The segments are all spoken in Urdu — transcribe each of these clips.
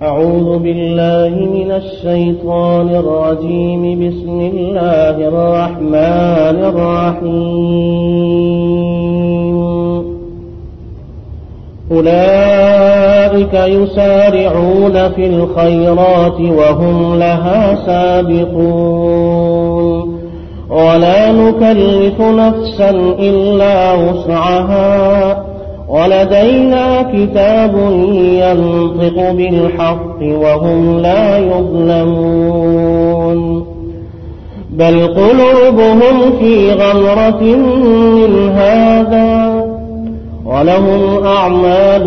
أعوذ بالله من الشيطان الرجيم بسم الله الرحمن الرحيم أولئك يسارعون في الخيرات وهم لها سابقون ولا نكلف نفسا إلا وسعها ولدينا كتاب ينطق بالحق وهم لا يظلمون بل قلوبهم في غمرة من هذا ولهم أعمال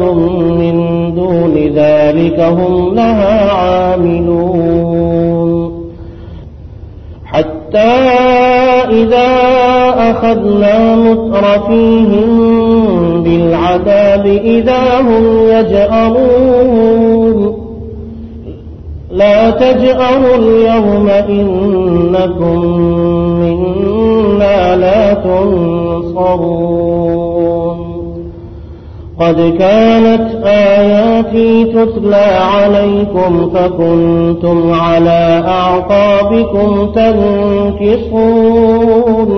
من دون ذلك هم لها عاملون حتى إذا أخذنا مترفيهم بالعذاب إذا هم يجأرون لا تجأروا اليوم إنكم منا لا تنصرون قد كانت آياتي تتلى عليكم فكنتم على أعقابكم تنكصون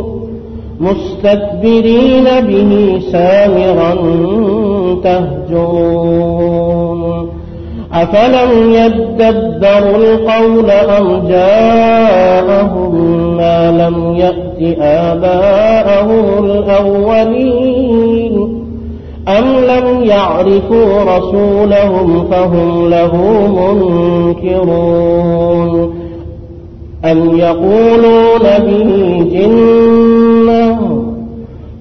مستكبرين به سامرا تهجرون أفلم يدبروا القول أم جاءهم ما لم يأت آباءهم الأولين أم لم يعرفوا رسولهم فهم له منكرون أم يقولون به جنة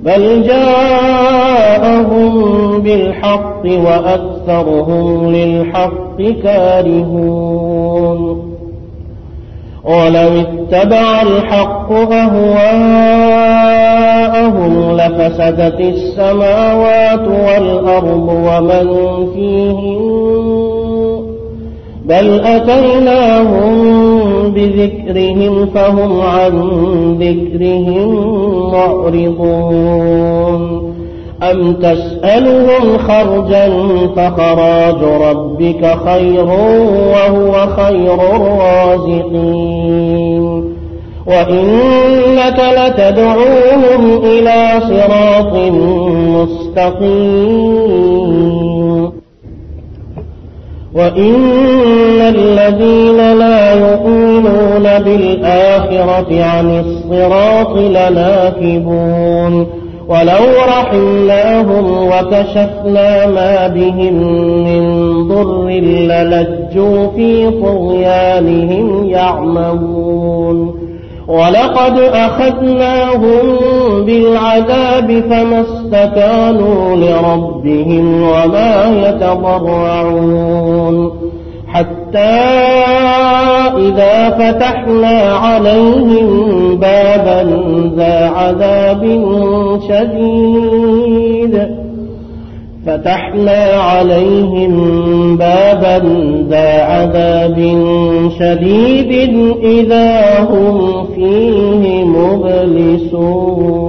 بل جاءهم بالحق وأكثرهم للحق كارهون ولو اتبع الحق أهواءهم لفسدت السماوات والأرض ومن فيهن بل أتيناهم بذكرهم فهم عن ذكرهم معرضون أم تسألهم خرجا فخراج ربك خير وهو خير الرازقين وإنك لتدعوهم إلى صراط مستقيم وإن الذين لا يؤمنون بالآخرة عن الصراط لناكبون ولو رحمناهم وكشفنا ما بهم من ضر للجوا في طغيانهم يعمهون ولقد أخذناهم بالعذاب فما استكانوا لربهم وما يتضرعون حتى إذا فتحنا عليهم بابا ذا عذاب شديد إذا هم فيه مبلسون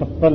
56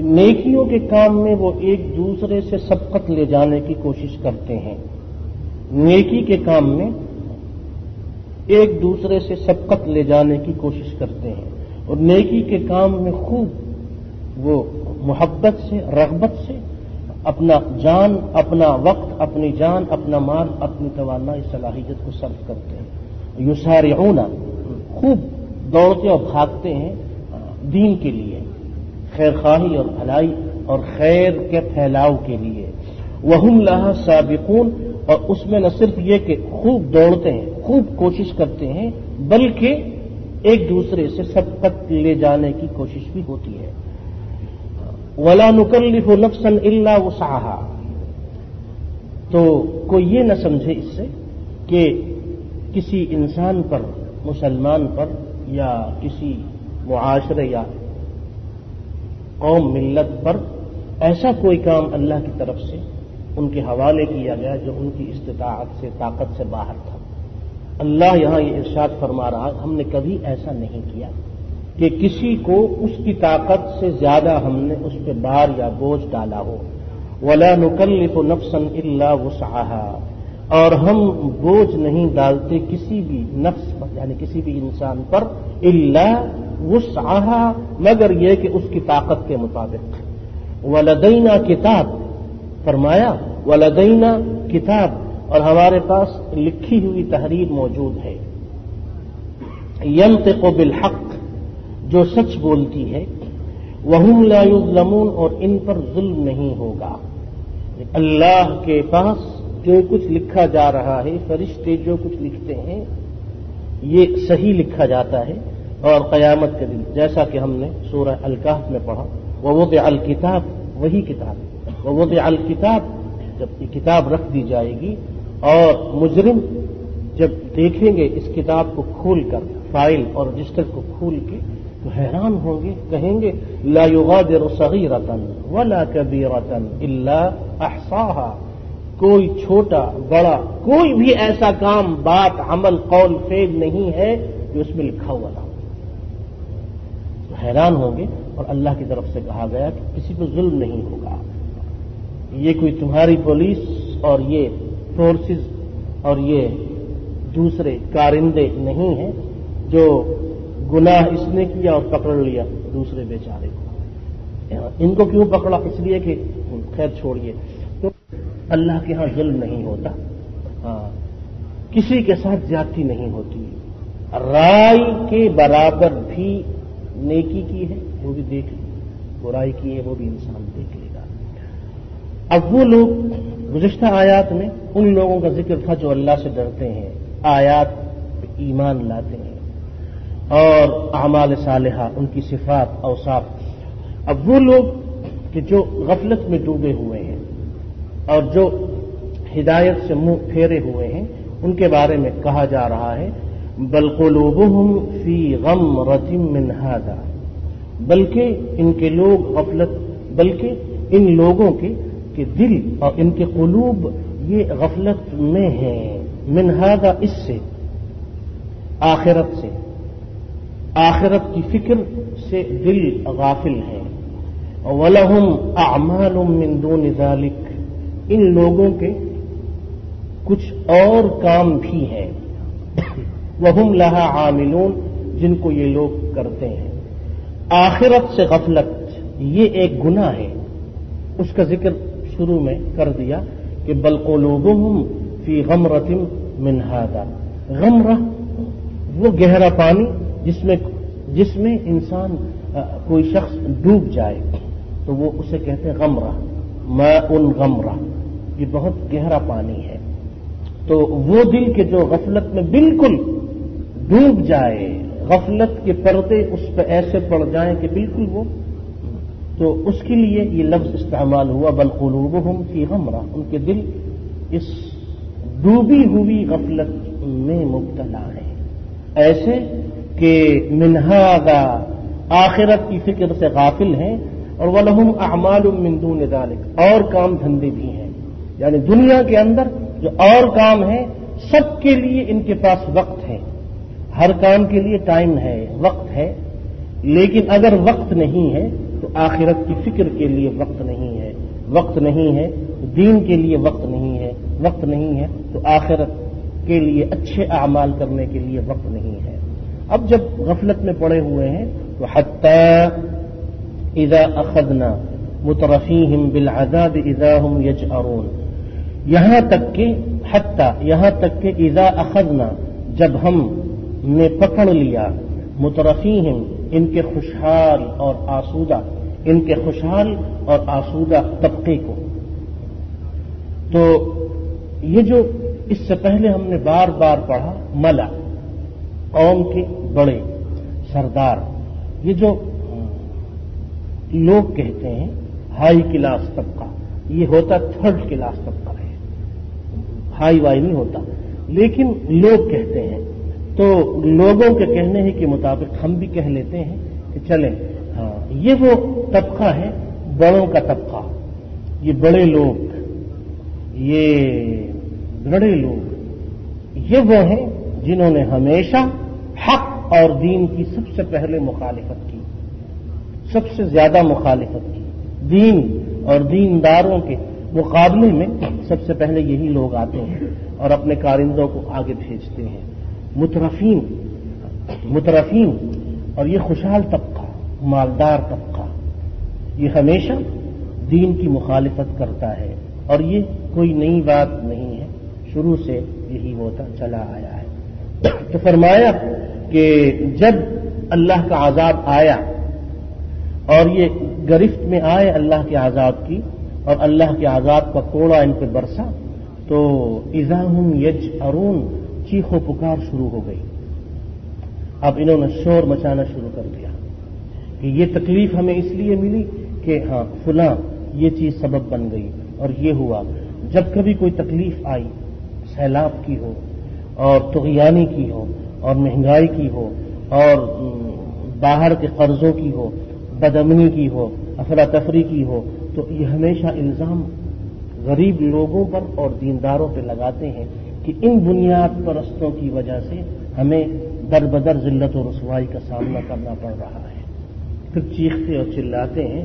نیکیوں کے کام میں وہ ایک دوسرے سے سبقت لے جانے کی کوشش کرتے ہیں، نیکی کے کام میں ایک دوسرے سے سبقت لے جانے کی کوشش کرتے ہیں، اور نیکی کے کام میں خوب وہ محبت سے، رغبت سے اپنا جان، اپنا وقت، اپنی جان، اپنا مال، اپنی توانائی، صلاحیت کو صرف کرتے ہیں۔ یسارعون، خوب دوڑتے اور بھاگتے ہیں دین کے لیے، خیر خواہی اور بھلائی اور خیر کے پھیلاؤ کے لیے۔ وہم لہا سابقون، اور اس میں نہ صرف یہ کہ خوب دوڑتے ہیں، خوب کوشش کرتے ہیں، بلکہ ایک دوسرے سے سبقت لے جانے کی کوشش بھی ہوتی ہے۔ وَلَا نُكَلِّفُ نَفْسًا إِلَّا وُسْعَهَا، تو کوئی یہ نہ سمجھے اس سے کہ کسی انسان پر، مسلمان پر، یا کسی معاشرے یا قوم ملت پر ایسا کوئی کام اللہ کی طرف سے ان کے حوالے کیا گیا جو ان کی استطاعت سے، طاقت سے باہر تھا۔ اللہ یہاں یہ ارشاد فرما رہا، ہم نے کبھی ایسا نہیں کیا کہ کسی کو اس کی طاقت سے زیادہ ہم نے اس پہ بار یا بوجھ ڈالا ہو۔ وَلَا نُكَلِّفُ نَفْسًا إِلَّا وُسْعَهَا، اور ہم بوجھ نہیں ڈالتے کسی بھی نفس پر، یعنی کسی بھی انسان پر، إِلَّا وُسْعَهَا، مگر یہ کہ اس کی طاقت کے مطابق۔ وَلَدَيْنَا کتاب، فرمایا وَلَدَيْنَا کتاب، اور ہمارے پاس لکھی ہوئی تحریر موجود ہے، يَنطِقُ بِالْحَقِّ، جو سچ بولتی ہے، وَهُمْ لَا يُظْلَمُونَ، اور ان پر ظلم نہیں ہوگا۔ اللہ کے پاس جو کچھ لکھا جا رہا ہے، فرشتے جو کچھ لکھتے ہیں، یہ صحیح لکھا جاتا ہے، اور قیامت کے دن جیسا کہ ہم نے سورہ الکہف میں پڑھا، وَوُضِعَ الْكِتَابُ، وہی کتاب، وَوُضِعَ الْكِتَابُ، جب یہ کتاب رکھ دی جائے گی اور مجرم جب دیکھیں گے اس کتاب کو کھول کر، فائل اور رجسٹر کو کھول کے، تو حیران ہوں گے، کہیں گے لا یغادر صغیرۃ ولا کبیرۃ الا احصاها، کوئی چھوٹا بڑا کوئی بھی ایسا کام، بات، عمل، قول، فعل نہیں ہے جو اس میں لکھا ہوا نہ ہو۔ تو حیران ہوں گے، اور اللہ کی طرف سے کہا گیا کہ کسی کو ظلم نہیں ہوگا۔ یہ کوئی تمہاری پولیس اور یہ فورسز اور یہ دوسرے کارندے نہیں ہیں جو گناہ اس نے کیا اور پکڑ لیا دوسرے بیچارے کو۔ ان کو کیوں پکڑا؟ اس لیے کہ خیر چھوڑیے، تو اللہ کے ہاں ظلم نہیں ہوتا، کسی کے ساتھ زیادتی نہیں ہوتی۔ رائی کے برابر بھی نیکی کی ہے وہ بھی دیکھ لے، برائی کی ہے وہ بھی انسان دیکھ لے گا۔ اب وہ لوگ، گزشتہ آیات میں ان لوگوں کا ذکر تھا جو اللہ سے ڈرتے ہیں، آیات پہ ایمان لاتے ہیں اور اعمال صالحہ، ان کی صفات، اوصاف۔ اب وہ لوگ کہ جو غفلت میں ڈوبے ہوئے ہیں اور جو ہدایت سے منہ پھیرے ہوئے ہیں، ان کے بارے میں کہا جا رہا ہے بل قلوبہم فی غمرۃ من ھذا، بلکہ ان کے لوگ غفلت، بلکہ ان لوگوں کے دل اور ان کے قلوب یہ غفلت میں ہیں، من ھذا، اس سے، آخرت سے، آخرت کی فکر سے دل غافل ہے۔ وَلَهُمْ أَعْمَالٌ مِّن دُونِ ذَلِكَ، ان لوگوں کے کچھ اور کام بھی ہیں، وَهُمْ لَهَا عَامِلُونَ، جن کو یہ لوگ کرتے ہیں۔ آخرت سے غفلت یہ ایک گناہ ہے، اس کا ذکر شروع میں کر دیا کہ بل قلوبہم فی غمرۃ من ھذا۔ غمرہ وہ گہرا پانی جس میں انسان، کوئی شخص ڈوب جائے تو وہ اسے کہتے ہیں غمرہ، ماء غمرہ، یہ بہت گہرا پانی ہے۔ تو وہ دل کے جو غفلت میں بالکل ڈوب جائے، غفلت کے پردے اس پہ ایسے پڑ جائیں کہ بالکل وہ، تو اس کے لیے یہ لفظ استعمال ہوا بل قلوبہم فی غمرہ، ان کے دل اس ڈوبی ہوئی غفلت میں مبتلا ہے، ایسے کہ من ھذا، آخرت کی فکر سے غافل ہیں، اور وَلَهُمْ أَعْمَالٌ مِّن دُونِ ذَلِكَ، اور کام دھندے بھی ہیں، یعنی دنیا کے اندر جو اور کام ہے سب کے لیے ان کے پاس وقت ہے، ہر کام کے لیے ٹائم ہے، وقت ہے، لیکن اگر وقت نہیں ہے تو آخرت کی فکر کے لیے وقت نہیں ہے، وقت نہیں ہے دین کے لیے وقت نہیں ہے، وقت نہیں ہے تو آخرت کے لیے اچھے اعمال کرنے کے لیے وقت نہیں ہے۔ اب جب غفلت میں پڑے ہوئے ہیں تو حتی اذا اخذنا مترفیہم بالعذاب اذا ہم یجأرون، یہاں تک کہ اذا اخذنا، جب ہم نے پکڑ لیا مترفیہم، ان کے خوشحال اور آسودہ طبقے کو، تو یہ جو اس سے پہلے ہم نے بار بار پڑھا ملا، قوم کے بڑے سردار، یہ جو لوگ کہتے ہیں ہائی کلاس طبقہ، یہ ہوتا تھرڈ کلاس طبقہ ہے، ہائی وائی نہیں ہوتا، لیکن لوگ کہتے ہیں تو لوگوں کے کہنے کے مطابق ہم بھی کہہ لیتے ہیں کہ چلیں ہاں یہ وہ طبقہ ہے بڑوں کا طبقہ، یہ بڑے لوگ، یہ وہ ہیں جنہوں نے ہمیشہ حق اور دین کی سب سے پہلے مخالفت کی، سب سے زیادہ مخالفت کی، دین اور دینداروں کے مقابلے میں سب سے پہلے یہی لوگ آتے ہیں اور اپنے کارندوں کو آگے بھیجتے ہیں۔ مترفین اور یہ خوشحال طبقہ، مالدار طبقہ، یہ ہمیشہ دین کی مخالفت کرتا ہے، اور یہ کوئی نئی بات نہیں ہے، شروع سے یہی ہوتا چلا آیا ہے۔ تو فرمایا کہ جب اللہ کا عذاب آیا اور یہ گرفت میں آئے اللہ کے عذاب کی، اور اللہ کے عذاب کا کوڑا ان پہ برسا، تو اذا ہم یجأرون، چیخ و پکار شروع ہو گئی۔ اب انہوں نے شور مچانا شروع کر دیا کہ یہ تکلیف ہمیں اس لیے ملی کہ ہاں فلاں یہ چیز سبب بن گئی اور یہ ہوا۔ جب کبھی کوئی تکلیف آئی، سیلاب کی ہو اور طغیانی کی ہو اور مہنگائی کی ہو اور باہر کے قرضوں کی ہو، بدامنی کی ہو، افراتفری کی ہو، تو یہ ہمیشہ الزام غریب لوگوں پر اور دینداروں پہ لگاتے ہیں کہ ان بنیاد پرستوں کی وجہ سے ہمیں در بدر ذلت و رسوائی کا سامنا کرنا پڑ رہا ہے۔ پھر چیختے اور چلاتے ہیں۔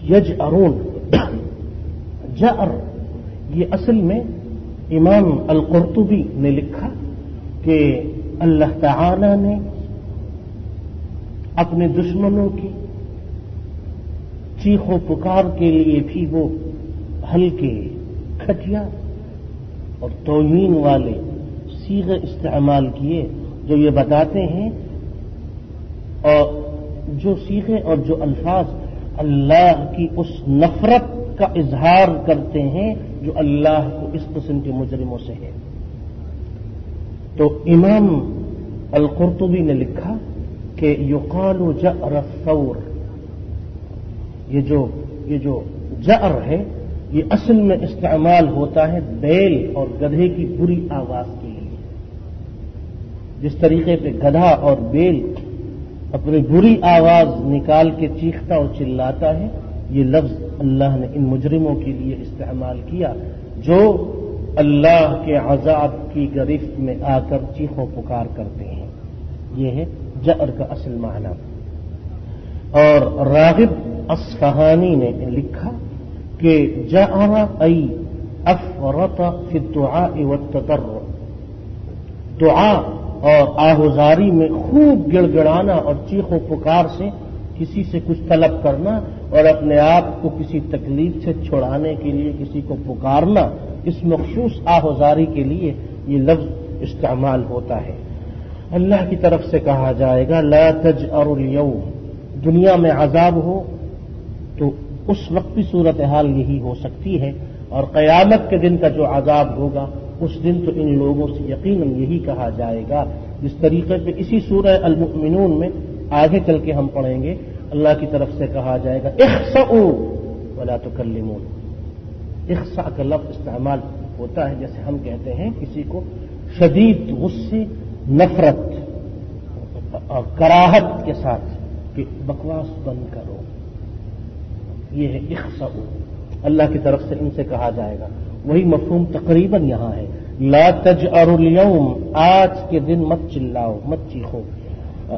یجأرون، جأر یہ اصل میں امام القرطبی نے لکھا کہ اللہ تعالی نے اپنے دشمنوں کی چیخ و پکار کے لیے بھی وہ ہلکے، کھٹیا اور توہین والے صیغے استعمال کیے جو یہ بتاتے ہیں، اور جو صیغے اور جو الفاظ اللہ کی اس نفرت کا اظہار کرتے ہیں جو اللہ کو اس قسم کے مجرموں سے ہے۔ تو امام القرطبی نے لکھا کہ یقال جأر الثور، یہ جو جأر ہے یہ اصل میں استعمال ہوتا ہے بیل اور گدھے کی بری آواز کے لیے۔ جس طریقے پہ گدھا اور بیل اپنی بری آواز نکال کے چیختا اور چلاتا ہے، یہ لفظ اللہ نے ان مجرموں کے لیے استعمال کیا جو اللہ کے عذاب کی گرفت میں آ کر چیخ و پکار کرتے ہیں۔ یہ ہے جأر کا اصل معنی۔ اور راغب اصفہانی نے لکھا کہ جأر ای افرط فی الدعاء والتضرع، دعا اور آہوزاری میں خوب گڑ گڑانا اور چیخ و پکار سے کسی سے کچھ طلب کرنا اور اپنے آپ کو کسی تکلیف سے چھڑانے کے لیے کسی کو پکارنا، اس مخصوص آہوزاری کے لیے یہ لفظ استعمال ہوتا ہے۔ اللہ کی طرف سے کہا جائے گا لا تجأروا اليوم، دنیا میں عذاب ہو تو اس وقت بھی صورتحال یہی ہو سکتی ہے، اور قیامت کے دن کا جو عذاب ہوگا اس دن تو ان لوگوں سے یقیناً یہی کہا جائے گا، جس طریقے پہ اسی سورہ المؤمنون میں آگے چل کے ہم پڑھیں گے اللہ کی طرف سے کہا جائے گا اخسؤوا ولا تکلمون۔ اخساء کا لفظ استعمال ہوتا ہے جیسے ہم کہتے ہیں کسی کو شدید غصے، نفرت اور کراہت کے ساتھ کہ بکواس بند کرو، یہ ہے اخسؤوا، اللہ کی طرف سے ان سے کہا جائے گا۔ وہی مفہوم تقریباً یہاں ہے، لا تجأروا اليوم، آج کے دن مت چلاؤ، مت چیخو،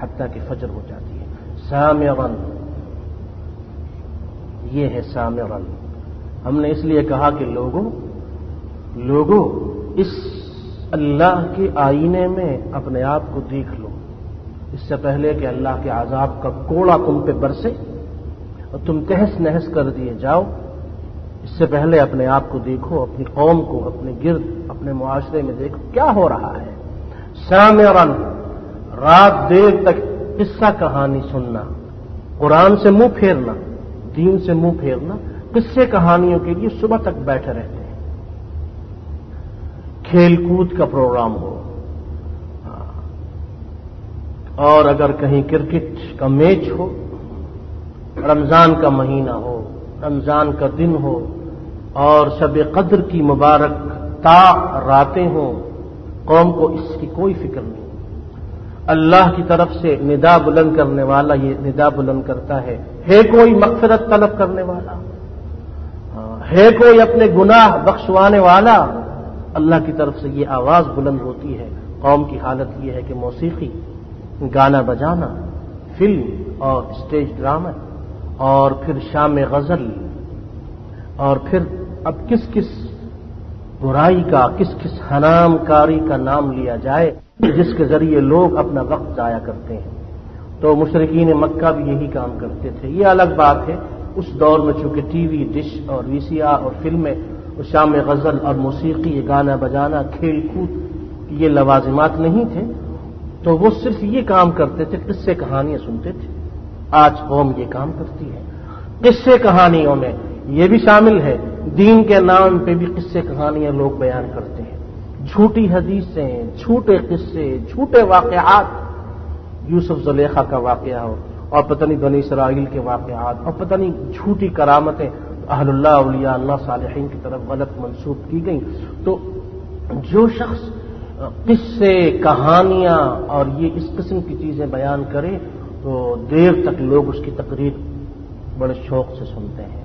حتیٰ کہ فجر ہو جاتی ہے. سامرن، یہ ہے سامرن. ہم نے اس لیے کہا کہ لوگوں اس اللہ کے آئینے میں اپنے آپ کو دیکھ لو، اس سے پہلے کہ اللہ کے عذاب کا کوڑا تم پہ برسے اور تم تہس نہس کر دیے جاؤ. اس سے پہلے اپنے آپ کو دیکھو، اپنی قوم کو، اپنے گرد، اپنے معاشرے میں دیکھو کیا ہو رہا ہے. سامرن، رات دیر تک قصہ کہانی سننا، قرآن سے منہ پھیرنا، دین سے منہ پھیرنا، قصے کہانیوں کے لیے صبح تک بیٹھے رہتے ہیں. کھیل کود کا پروگرام ہو، اور اگر کہیں کرکٹ کا میچ ہو، رمضان کا مہینہ ہو، رمضان کا دن ہو، اور شب قدر کی مبارک راتیں ہوں، قوم کو اس کی کوئی فکر نہیں. اللہ کی طرف سے ندا بلند کرنے والا یہ ندا بلند کرتا ہے کوئی مغفرت طلب کرنے والا، ہے کوئی اپنے گناہ بخشوانے والا. اللہ کی طرف سے یہ آواز بلند ہوتی ہے. قوم کی حالت یہ ہے کہ موسیقی، گانا بجانا، فلم اور اسٹیج ڈرامہ، اور پھر شام غزل، اور پھر اب کس برائی کا، کس حرام کاری کا نام لیا جائے جس کے ذریعے لوگ اپنا وقت ضائع کرتے ہیں. تو مشرکین مکہ بھی یہی کام کرتے تھے. یہ الگ بات ہے، اس دور میں چونکہ ٹی وی ڈش اور وی سی آر اور فلمیں، شام غزل اور موسیقی، گانا بجانا، کھیل کود، یہ لوازمات نہیں تھے، تو وہ صرف یہ کام کرتے تھے، قصے کہانیاں سنتے تھے. آج قوم یہ کام کرتی ہے. قصے کہانیوں میں یہ بھی شامل ہے، دین کے نام پہ بھی قصے کہانیاں لوگ بیان کرتے ہیں. جھوٹی حدیثیں، جھوٹے قصے، جھوٹے واقعات، یوسف زلیخا کا واقعہ ہو، اور پتہ نہیں بنی اسرائیل کے واقعات، اور پتہ نہیں جھوٹی کرامتیں اہل اللہ، اولیاء اللہ، صالحین کی طرف غلط منسوب کی گئیں. تو جو شخص قصے، کہانیاں اور یہ اس قسم کی چیزیں بیان کرے تو دیر تک لوگ اس کی تقریر بڑے شوق سے سنتے ہیں،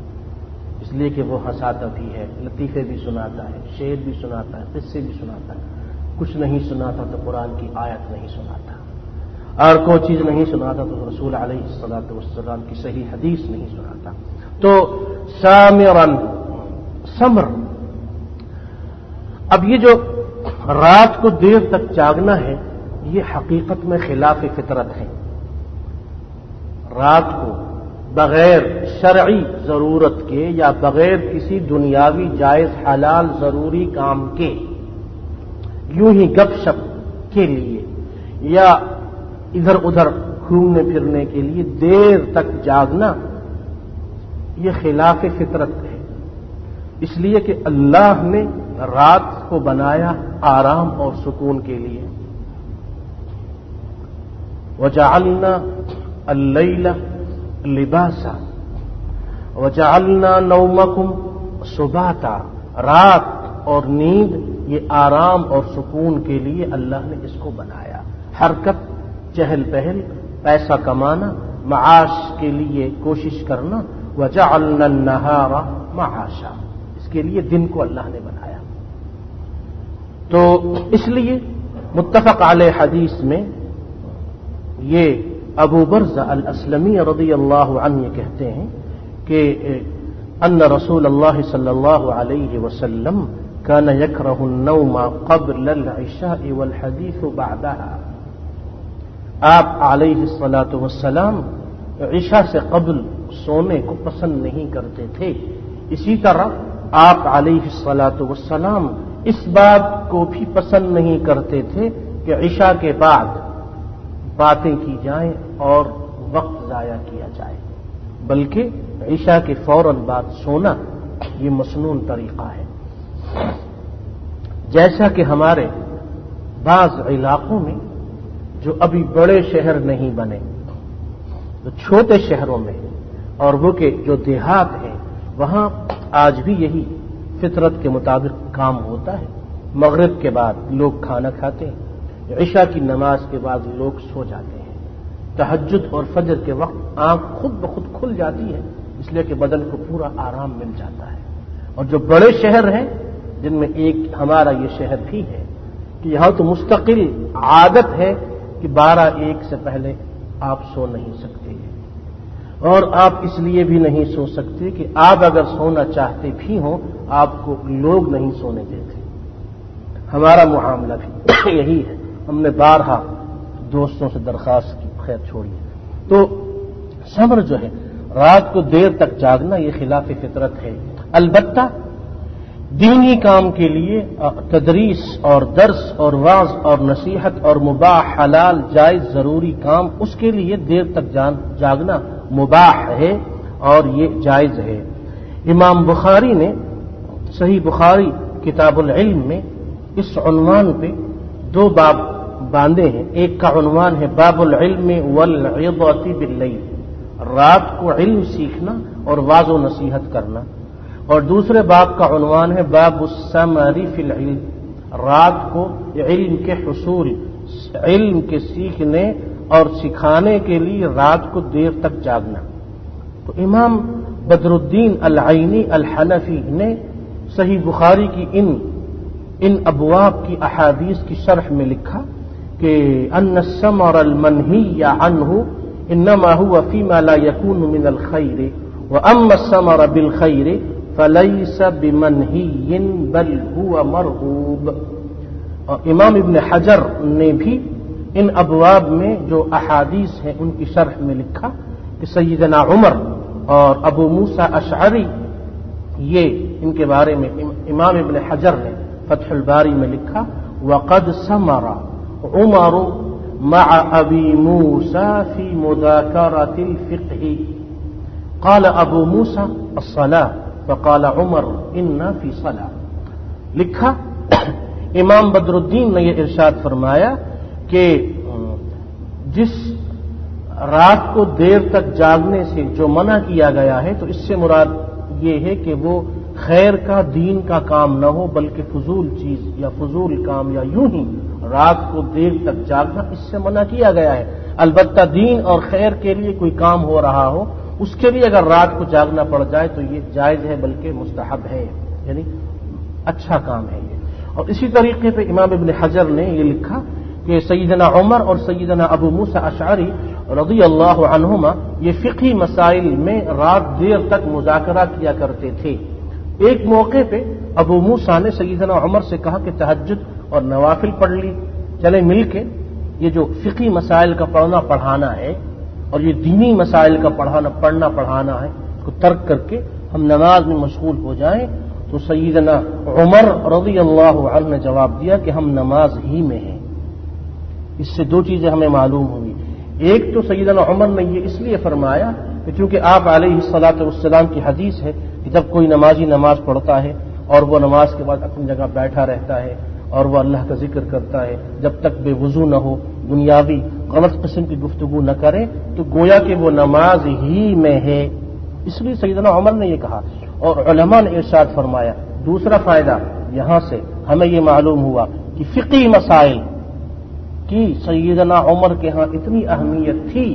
اس لیے کہ وہ ہنساتا بھی ہے، لطیفے بھی سناتا ہے، شعر بھی سناتا ہے، قصے بھی سناتا ہے. کچھ نہیں سناتا تو قرآن کی آیت نہیں سناتا، اور کوئی چیز نہیں سناتا تو رسول علیہ الصلوۃ والسلام کی صحیح حدیث نہیں سناتا. تو سامرن، سمر. اب یہ جو رات کو دیر تک جاگنا ہے، یہ حقیقت میں خلاف فطرت ہے. رات کو بغیر شرعی ضرورت کے یا بغیر کسی دنیاوی جائز حلال ضروری کام کے یوں ہی گپ شپ کے لیے یا ادھر ادھر گھومنے پھرنے کے لیے دیر تک جاگنا، یہ خلاف فطرت ہے. اس لیے کہ اللہ نے رات کو بنایا آرام اور سکون کے لیے. وَجَعَلْنَا اللَّيْلَ لِبَاسًا وَجَعَلْنَا نَوْمَكُمْ سُبَاتًا. رات اور نیند یہ آرام اور سکون کے لیے اللہ نے اس کو بنایا. حرکت، چہل پہل، پیسہ کمانا، معاش کے لیے کوشش کرنا. وَجَعَلْنَا النَّهَارَ مَعَاشًا. اس کے لیے دن کو اللہ نے بنایا. تو اس لیے متفق علیہ حدیث میں یہ ابو برزہ الاسلمی رضی اللہ عنہ یہ کہتے ہیں کہ ان رسول اللہ صلی اللہ علیہ وسلم كان يكره النوم قبل العشاء والحديث بعدها. آپ علیہ الصلاۃ والسلام عشاء سے قبل سونے کو پسند نہیں کرتے تھے. اسی طرح آپ علیہ الصلاۃ والسلام اس بات کو بھی پسند نہیں کرتے تھے کہ عشاء کے بعد باتیں کی جائیں اور وقت ضائع کیا جائے، بلکہ عشاء کے فوراً بعد سونا یہ مسنون طریقہ ہے. جیسا کہ ہمارے بعض علاقوں میں جو ابھی بڑے شہر نہیں بنے، تو چھوٹے شہروں میں اور وہ کہ جو دیہات ہیں وہاں آج بھی یہی فطرت کے مطابق کام ہوتا ہے. مغرب کے بعد لوگ کھانا کھاتے ہیں، عشاء کی نماز کے بعد لوگ سو جاتے ہیں. تہجد اور فجر کے وقت آنکھ خود بخود کھل جاتی ہے، اس لیے کہ بدن کو پورا آرام مل جاتا ہے. اور جو بڑے شہر ہیں، جن میں ایک ہمارا یہ شہر بھی ہے، کہ یہاں تو مستقل عادت ہے کہ 12:01 سے پہلے آپ سو نہیں سکتے، اور آپ اس لیے بھی نہیں سو سکتے کہ آپ اگر سونا چاہتے بھی ہوں آپ کو لوگ نہیں سونے دیتے۔ ہمارا معاملہ بھی یہی ہے، ہم نے بارہا دوستوں سے درخواست کی، خیر چھوڑیے۔ تو صبر جو ہے، رات کو دیر تک جاگنا، یہ خلاف فطرت ہے۔ البتہ دینی کام کے لیے تدریس اور درس اور وعظ اور نصیحت اور مباح حلال جائز ضروری کام، اس کے لیے دیر تک جاگنا مباح ہے اور یہ جائز ہے۔ امام بخاری نے صحیح بخاری کتاب العلم میں اس عنوان پہ 2 باب باندھے ہیں۔ ایک کا عنوان ہے باب العلم والعظۃ باللیل، رات کو علم سیکھنا اور وعظ و نصیحت کرنا، اور دوسرے باب کا عنوان ہے باب الثمر فی العلم، رات کو علم کے حصول، علم کے سیکھنے اور سکھانے کے لیے رات کو دیر تک جاگنا۔ تو امام بدر الدین العینی الحنفی نے صحیح بخاری کی ان ابواب کی احادیث کی شرح میں لکھا کہ ان الثمر المنہی عنہ انما هو فيما لا يكون من الخير واما الثمر بالخير فليس بمنهي بل هو مرغوب۔ اور امام ابن حجر نے بھی ان ابواب میں جو احادیث ہیں ان کی شرح میں لکھا کہ سیدنا عمر اور ابو موسیٰ اشعری، یہ ان کے بارے میں امام ابن حجر نے فتح الباری میں لکھا وقد ثمر عمر مع ابی موسیٰ فی مذاکرۃ الفقہ قال ابو موسیٰ الصلاۃ فقال عمر انا فی صلاۃ۔ لکھا امام بدر الدین نے یہ ارشاد فرمایا کہ جس رات کو دیر تک جاگنے سے جو منع کیا گیا ہے تو اس سے مراد یہ ہے کہ وہ خیر کا دین کا کام نہ ہو بلکہ فضول چیز یا فضول کام یا یوں ہی رات کو دیر تک جاگنا، اس سے منع کیا گیا ہے۔ البتہ دین اور خیر کے لیے کوئی کام ہو رہا ہو اس کے لیے اگر رات کو جاگنا پڑ جائے تو یہ جائز ہے بلکہ مستحب ہے، یعنی اچھا کام ہے یہ۔ اور اسی طریقے پہ امام ابن حجر نے یہ لکھا کہ سیدنا عمر اور سیدنا ابو موسیٰ اشعری رضی اللہ عنہما یہ فقہی مسائل میں رات دیر تک مذاکرہ کیا کرتے تھے۔ ایک موقع پہ ابو موسیٰ نے سیدنا عمر سے کہا کہ تہجد اور نوافل پڑھ لی، چلے مل کے یہ جو فقہی مسائل کا پڑھنا پڑھانا ہے اور یہ دینی مسائل کا پڑھنا پڑھانا ہے اس کو ترک کر کے ہم نماز میں مشغول ہو جائیں۔ تو سیدنا عمر رضی اللہ عنہ نے جواب دیا کہ ہم نماز ہی میں ہیں۔ اس سے 2 چیزیں ہمیں معلوم ہوئی۔ ایک تو سیدنا عمر نے یہ اس لیے فرمایا کہ چونکہ آپ علیہ الصلاۃ والسلام کی حدیث ہے کہ جب کوئی نمازی نماز پڑھتا ہے اور وہ نماز کے بعد اپنی جگہ بیٹھا رہتا ہے اور وہ اللہ کا ذکر کرتا ہے جب تک بے وضو نہ ہو، دنیاوی غلط قسم کی گفتگو نہ کرے تو گویا کہ وہ نماز ہی میں ہے، اس لیے سیدنا عمر نے یہ کہا۔ اور علماء نے ارشاد فرمایا دوسرا فائدہ یہاں سے ہمیں یہ معلوم ہوا کہ فقہی مسائل کی سیدنا عمر کے ہاں اتنی اہمیت تھی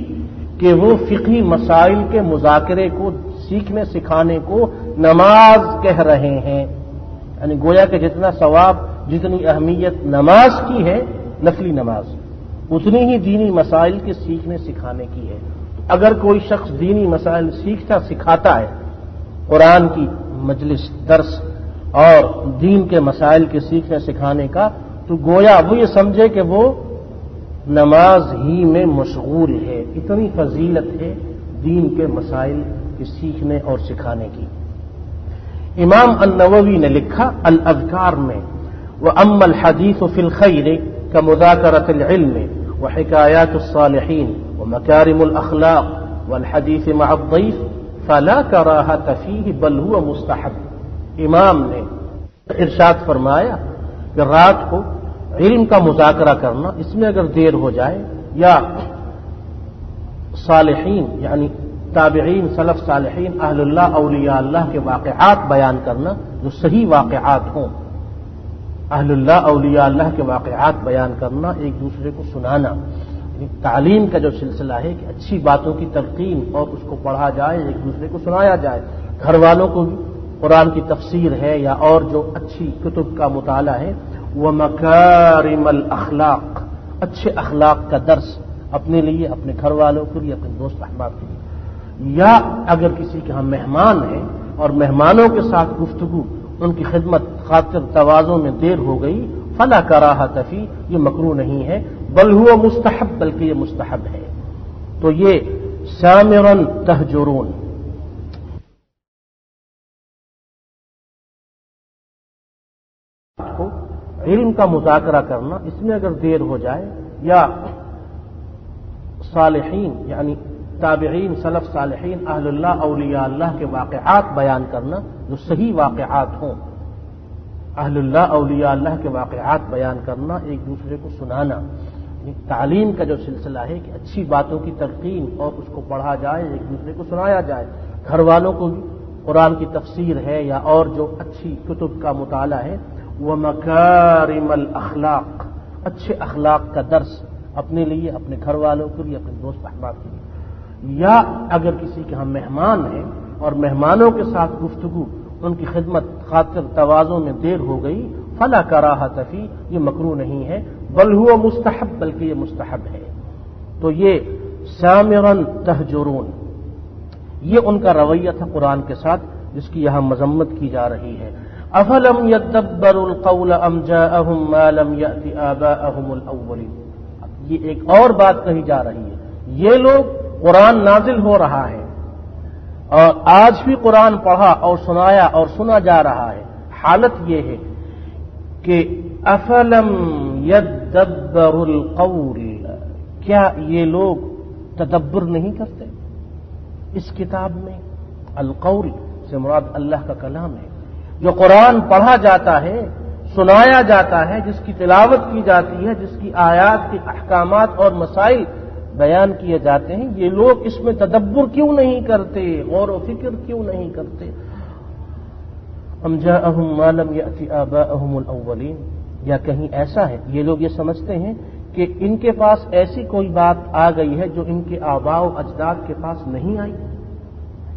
کہ وہ فقہی مسائل کے مذاکرے کو سیکھنے سکھانے کو نماز کہہ رہے ہیں، یعنی گویا کہ جتنا ثواب جتنی اہمیت نماز کی ہے، نفلی نماز، اتنی ہی دینی مسائل کے سیکھنے سکھانے کی ہے۔ اگر کوئی شخص دینی مسائل سیکھتا سکھاتا ہے، قرآن کی مجلس درس اور دین کے مسائل کے سیکھنے سکھانے کا، تو گویا وہ یہ سمجھے کہ وہ نماز ہی میں مشغول ہے، اتنی فضیلت ہے دین کے مسائل کے سیکھنے اور سکھانے کی۔ امام النووی نے لکھا الاذکار میں وَأَمَّا الْحَدِيثُ فِي الْخَيْرِ كَمُذَاكَرَةِ الْعِلْمِ وَحِكَايَاتُ الصَّالِحِينَ وَمَكَارِمُ الْأَخْلَاقِ وَالْحَدِيثِ مَعَ الضَّيْفِ فَلَا كَرَاهَةَ فِيهِ بَلْ هُوَ مُسْتَحَبٌّ۔ امام نے ارشاد فرمایا کہ رات کو علم کا مذاکرہ کرنا، اس میں اگر دیر ہو جائے یا صالحین یعنی تابعین، سلف صالحین، اہل اللہ، اولیاء اللہ کے واقعات بیان کرنا جو صحیح واقعات ہوں، اہل اللہ اولیاء اللہ کے واقعات بیان کرنا، ایک دوسرے کو سنانا، تعلیم کا جو سلسلہ ہے کہ اچھی باتوں کی تلقین اور اس کو پڑھا جائے، ایک دوسرے کو سنایا جائے، گھر والوں کو بھی قرآن کی تفسیر ہے یا اور جو اچھی کتب کا مطالعہ ہے، وَمَكَارِمَ الْأَخْلَاقِ، اچھے اخلاق کا درس اپنے لیے، اپنے گھر والوں کے لیے، اپنے دوست احباب کے لیے، یا اگر کسی کے ہاں مہمان ہیں اور مہمانوں کے ساتھ گفتگو، ان کی خدمت خاطر تواضع میں دیر ہو گئی، فلا کراہۃ فی، یہ مکروہ نہیں ہے، بل ہوا مستحب، بلکہ یہ مستحب ہے۔ تو یہ سامرن تہجرون، کو علم کا مذاکرہ کرنا، اس میں اگر دیر ہو جائے، یا صالحین یعنی تابعین، سلف صالحین، اہل اللہ، اولیاء اللہ کے واقعات بیان کرنا جو صحیح واقعات ہوں، اہل اللہ اولیاء اللہ کے واقعات بیان کرنا، ایک دوسرے کو سنانا، تعلیم کا جو سلسلہ ہے کہ اچھی باتوں کی تلقین اور اس کو پڑھا جائے، ایک دوسرے کو سنایا جائے، گھر والوں کو بھی قرآن کی تفسیر ہے یا اور جو اچھی کتب کا مطالعہ ہے، ومکارم الاخلاق، اچھے اخلاق کا درس اپنے لیے، اپنے گھر والوں کے لیے، اپنے دوست احباب کے لیے، یا اگر کسی کے ہاں مہمان ہیں اور مہمانوں کے ساتھ گفتگو، ان کی خدمت خاطر تواضع میں دیر ہو گئی، فلا کراہۃ فی، یہ مکروہ نہیں ہے، بل ہوا مستحب، بلکہ یہ مستحب ہے۔ تو یہ سامرن تہجرون، یہ ان کا رویہ تھا قرآن کے ساتھ، جس کی یہاں مذمت کی جا رہی ہے۔ افلم یدبروا القول ام جاءهم ما لم یأت آباءهم الاولین، یہ ایک اور بات کہی جا رہی ہے، یہ لوگ قرآن نازل ہو رہا ہے اور آج بھی قرآن پڑھا اور سنایا اور سنا جا رہا ہے، حالت یہ ہے کہ افلم یدبروا القول، کیا یہ لوگ تدبر نہیں کرتے اس کتاب میں؟ القول سے مراد اللہ کا کلام ہے، جو قرآن پڑھا جاتا ہے، سنایا جاتا ہے، جس کی تلاوت کی جاتی ہے، جس کی آیات کے احکامات اور مسائل بیان کیے جاتے ہیں، یہ لوگ اس میں تدبر کیوں نہیں کرتے، غور و فکر کیوں نہیں کرتے؟ ام جاءهم ما لم يأت آباءهم الاولین، یا کہیں ایسا ہے یہ لوگ یہ سمجھتے ہیں کہ ان کے پاس ایسی کوئی بات آ گئی ہے جو ان کے آباء و اجداد کے پاس نہیں آئی،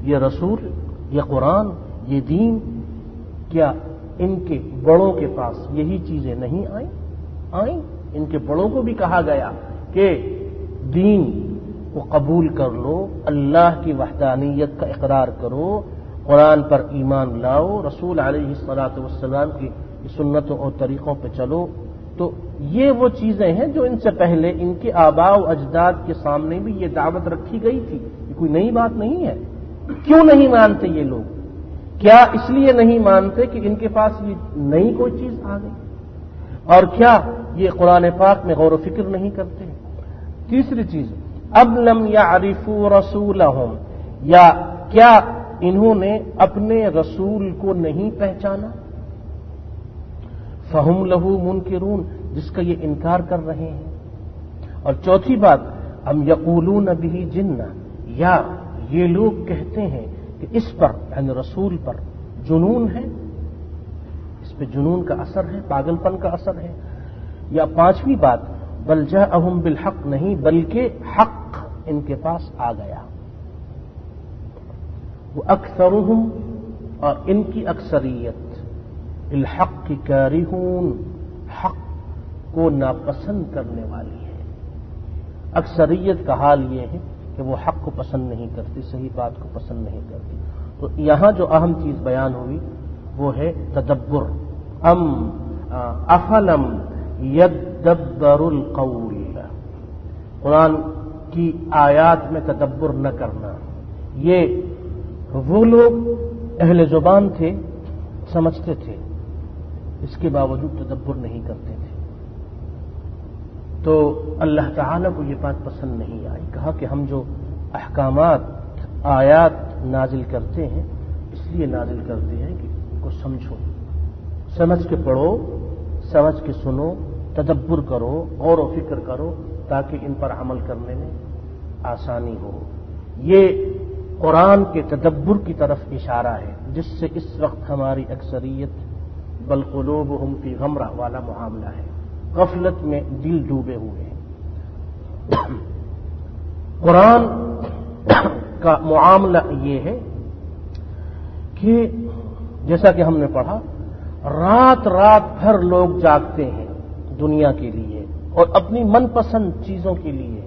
یہ رسول، یہ قرآن، یہ دین، کیا ان کے بڑوں کے پاس یہی چیزیں نہیں آئیں؟ ان کے بڑوں کو بھی کہا گیا کہ دین کو قبول کر لو، اللہ کی وحدانیت کا اقرار کرو، قرآن پر ایمان لاؤ، رسول علیہ الصلاۃ والسلام کی سنتوں اور طریقوں پہ چلو۔ تو یہ وہ چیزیں ہیں جو ان سے پہلے ان کے آباء و اجداد کے سامنے بھی یہ دعوت رکھی گئی تھی، یہ کوئی نئی بات نہیں ہے۔ کیوں نہیں مانتے یہ لوگ؟ کیا اس لیے نہیں مانتے کہ ان کے پاس یہ نئی کوئی چیز آ گئی؟ اور کیا یہ قرآن پاک میں غور و فکر نہیں کرتے؟ تیسری چیز، اب لم یعرفوا رسولہم، یا کیا انہوں نے اپنے رسول کو نہیں پہچانا؟ فہم لہو منکرون، جس کا یہ انکار کر رہے ہیں۔ اور چوتھی بات، ام یقولون بہ جنہ، یا یہ لوگ کہتے ہیں کہ اس پر یعنی رسول پر جنون ہے، اس پہ جنون کا اثر ہے، پاگل پن کا اثر ہے۔ یا پانچویں بات، بل جاءہم بالحق، نہیں بلکہ حق ان کے پاس آ گیا۔ وہ اکثرہم، اور ان کی اکثریت، الحق کی کارہون، حق کو ناپسند کرنے والی ہے۔ اکثریت کا حال یہ ہے کہ وہ حق کو پسند نہیں کرتی، صحیح بات کو پسند نہیں کرتی۔ تو یہاں جو اہم چیز بیان ہوئی وہ ہے تدبر، افلم یدبروا القول، قرآن کی آیات میں تدبر نہ کرنا۔ یہ وہ لوگ اہل زبان تھے، سمجھتے تھے، اس کے باوجود تدبر نہیں کرتے تھے۔ تو اللہ تعالیٰ کو یہ بات پسند نہیں آئی، کہا کہ ہم جو احکامات، آیات نازل کرتے ہیں اس لیے نازل کرتے ہیں کہ ان کو سمجھو، سمجھ کے پڑھو، سمجھ کے سنو، تدبر کرو، غور و فکر کرو، تاکہ ان پر عمل کرنے میں آسانی ہو۔ یہ قرآن کے تدبر کی طرف اشارہ ہے، جس سے اس وقت ہماری اکثریت بل قلوبہم فی غمرہ والا معاملہ ہے، غفلت میں دل ڈوبے ہوئے ہیں۔ قرآن کا معاملہ یہ ہے کہ جیسا کہ ہم نے پڑھا، رات رات بھر لوگ جاگتے ہیں دنیا کے لیے، اور اپنی من پسند چیزوں کے لیے،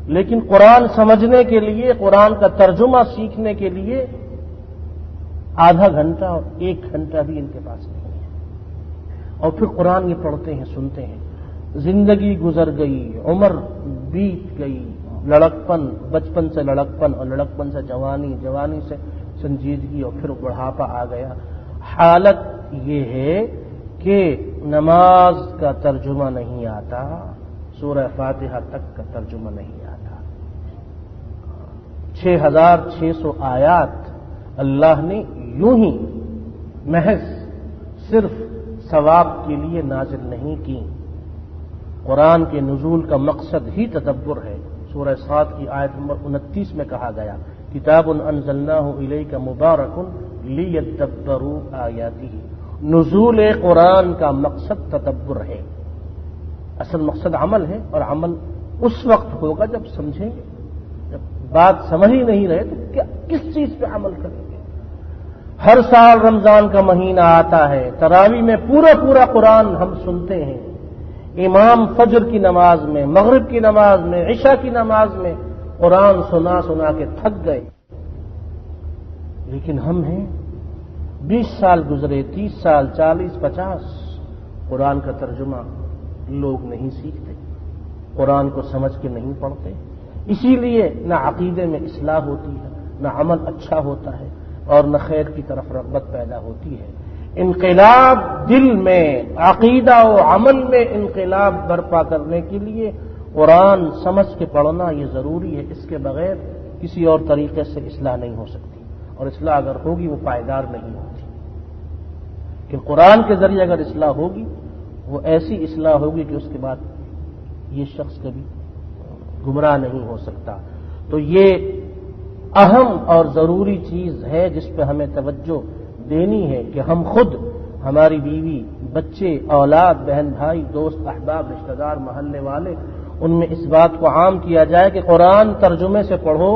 لیکن قرآن سمجھنے کے لیے، قرآن کا ترجمہ سیکھنے کے لیے آدھا گھنٹہ اور 1 گھنٹہ بھی ان کے پاس نہیں ہے۔ اور پھر قرآن یہ پڑھتے ہیں، سنتے ہیں، زندگی گزر گئی، عمر بیت گئی، لڑکپن، بچپن سے لڑکپن اور لڑکپن سے جوانی، جوانی سے سنجیدگی اور پھر بڑھاپا آ گیا۔ حالت یہ ہے کہ نماز کا ترجمہ نہیں آتا، سورہ فاتحہ تک کا ترجمہ نہیں آتا۔ 6600 آیات اللہ نے یوں ہی محض صرف ثواب کے لیے نازل نہیں کی۔ قرآن کے نزول کا مقصد ہی تدبر ہے۔ سورہ صاد کی آیت نمبر 29 میں کہا گیا، کتاب انزلناہ الیک مبارک لیدبروا آیاتہ۔ نزول قرآن کا مقصد تدبر ہے، اصل مقصد عمل ہے، اور عمل اس وقت ہوگا جب سمجھیں گے۔ جب بات سمجھ ہی نہیں رہے تو کس چیز پہ عمل کریں گے؟ ہر سال رمضان کا مہینہ آتا ہے، تراویح میں پورا قرآن ہم سنتے ہیں، امام فجر کی نماز میں، مغرب کی نماز میں، عشاء کی نماز میں قرآن سنا کے تھک گئے، لیکن ہم ہیں 20 سال گزرے، 30 سال، 40، 50، قرآن کا ترجمہ لوگ نہیں سیکھتے، قرآن کو سمجھ کے نہیں پڑھتے۔ اسی لیے نہ عقیدے میں اصلاح ہوتی ہے، نہ عمل اچھا ہوتا ہے، اور نہ خیر کی طرف رغبت پیدا ہوتی ہے۔ انقلاب دل میں، عقیدہ و عمل میں انقلاب برپا کرنے کے لیے قرآن سمجھ کے پڑھنا یہ ضروری ہے۔ اس کے بغیر کسی اور طریقے سے اصلاح نہیں ہو سکتی، اور اصلاح اگر ہوگی وہ پائیدار نہیں ہوتی۔ کہ قرآن کے ذریعے اگر اصلاح ہوگی وہ ایسی اصلاح ہوگی کہ اس کے بعد یہ شخص کبھی گمراہ نہیں ہو سکتا۔ تو یہ اہم اور ضروری چیز ہے جس پہ ہمیں توجہ دینی ہے کہ ہم خود، ہماری بیوی، بچے، اولاد، بہن بھائی، دوست، احباب، رشتہ دار، محلے والے، ان میں اس بات کو عام کیا جائے کہ قرآن ترجمے سے پڑھو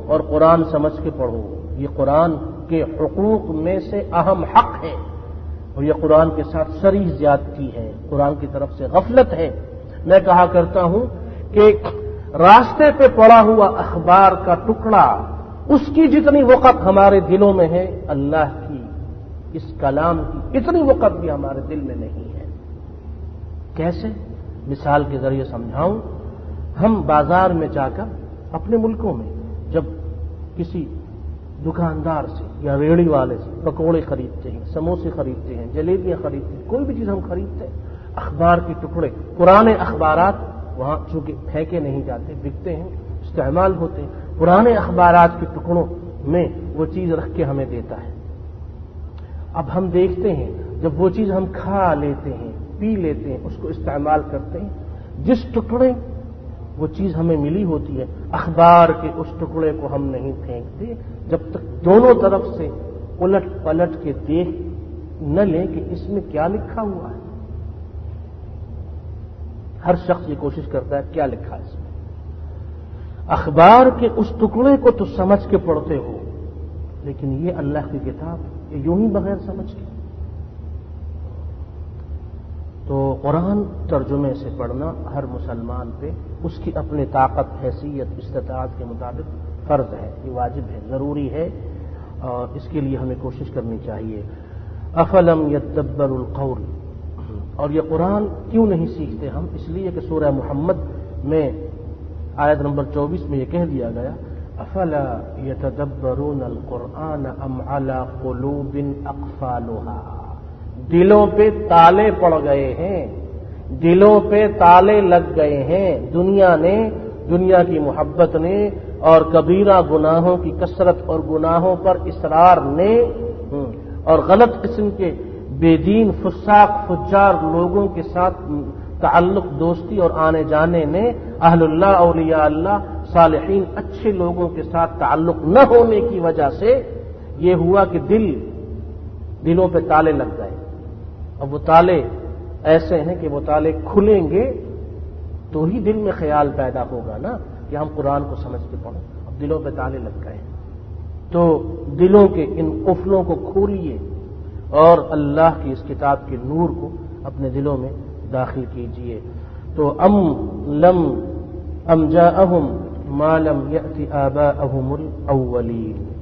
اور قرآن سمجھ کے پڑھو۔ یہ قرآن کے حقوق میں سے اہم حق ہے، اور یہ قرآن کے ساتھ صریح زیادتی ہے، قرآن کی طرف سے غفلت ہے۔ میں کہا کرتا ہوں کہ راستے پہ پڑا ہوا اخبار کا ٹکڑا، اس کی جتنی وقت ہمارے دلوں میں ہے، اللہ کی اس کلام کی اتنی وقت بھی ہمارے دل میں نہیں ہے۔ کیسے؟ مثال کے ذریعے سمجھاؤں۔ ہم بازار میں جا کر اپنے ملکوں میں جب کسی دکاندار سے یا ریڑھی والے سے پکوڑے خریدتے ہیں، سموسے خریدتے ہیں، جلیبیاں خریدتے ہیں، کوئی بھی چیز ہم خریدتے ہیں، اخبار کے ٹکڑے، پرانے اخبارات وہاں چونکہ پھینکے نہیں جاتے، بکتے ہیں، استعمال ہوتے ہیں، پرانے اخبارات کے ٹکڑوں میں وہ چیز رکھ کے ہمیں دیتا ہے۔ اب ہم دیکھتے ہیں جب وہ چیز ہم کھا لیتے ہیں، پی لیتے ہیں، اس کو استعمال کرتے ہیں، جس ٹکڑے وہ چیز ہمیں ملی ہوتی ہے، اخبار کے اس ٹکڑے کو ہم نہیں پھینکتے جب تک دونوں طرف سے الٹ پلٹ کے دیکھ نہ لیں کہ اس میں کیا لکھا ہوا ہے۔ ہر شخص یہ کوشش کرتا ہے کیا لکھا ہے اس میں۔ اخبار کے اس ٹکڑے کو تو سمجھ کے پڑھتے ہو، لیکن یہ اللہ کی کتاب یہ یوں ہی بغیر سمجھ کے۔ تو قرآن ترجمے سے پڑھنا ہر مسلمان پہ اس کی اپنی طاقت، حیثیت، استطاعت کے مطابق فرض ہے، یہ واجب ہے، ضروری ہے، اور اس کے لیے ہمیں کوشش کرنی چاہیے۔ افلم یدبر القول، اور یہ قرآن کیوں نہیں سیکھتے ہم؟ اس لیے کہ سورہ محمد میں آیت نمبر 24 میں یہ کہہ دیا گیا، افلا یتدبرون القرآن ام علی قلوب اقفالها، دلوں پہ تالے پڑ گئے ہیں، دلوں پہ تالے لگ گئے ہیں، دنیا کی محبت نے اور کبیرہ گناہوں کی کثرت اور گناہوں پر اصرار نے اور غلط قسم کے بے دین فساق فجار لوگوں کے ساتھ تعلق، دوستی اور آنے جانے نے، اہل اللہ، اولیاء اللہ، صالحین، اچھے لوگوں کے ساتھ تعلق نہ ہونے کی وجہ سے یہ ہوا کہ دلوں پہ تالے لگ گئے۔ اب وہ تالے ایسے ہیں کہ وہ تالے کھلیں گے تو ہی دل میں خیال پیدا ہوگا نا کہ ہم قرآن کو سمجھ کے پڑھیں۔ اب دلوں پہ تالے لگ گئے، تو دلوں کے ان قفلوں کو کھولیے اور اللہ کی اس کتاب کے نور کو اپنے دلوں میں داخل کیجیے۔ تو ام جاءہم ما لم یأت آباءہم الاولین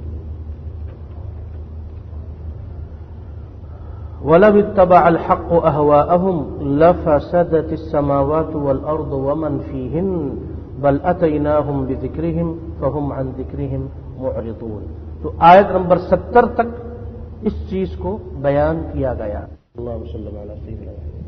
وَلَوِ اتَّبَعَ الْحَقُّ أَهْوَاءَهُمْ لَفَسَدَتِ السَّمَاوَاتُ وَالْأَرْضُ وَمَنْ فِيهِنَّ بَلْ أَتَيْنَاهُمْ بِذِكْرِهِمْ فَهُمْ عَنْ ذِكْرِهِمْ مُعْرِضُونَ. تو آیت نمبر 70 تک اس چیز کو بیان کیا گیا. اللہ صلی اللہ علیہ وسلم.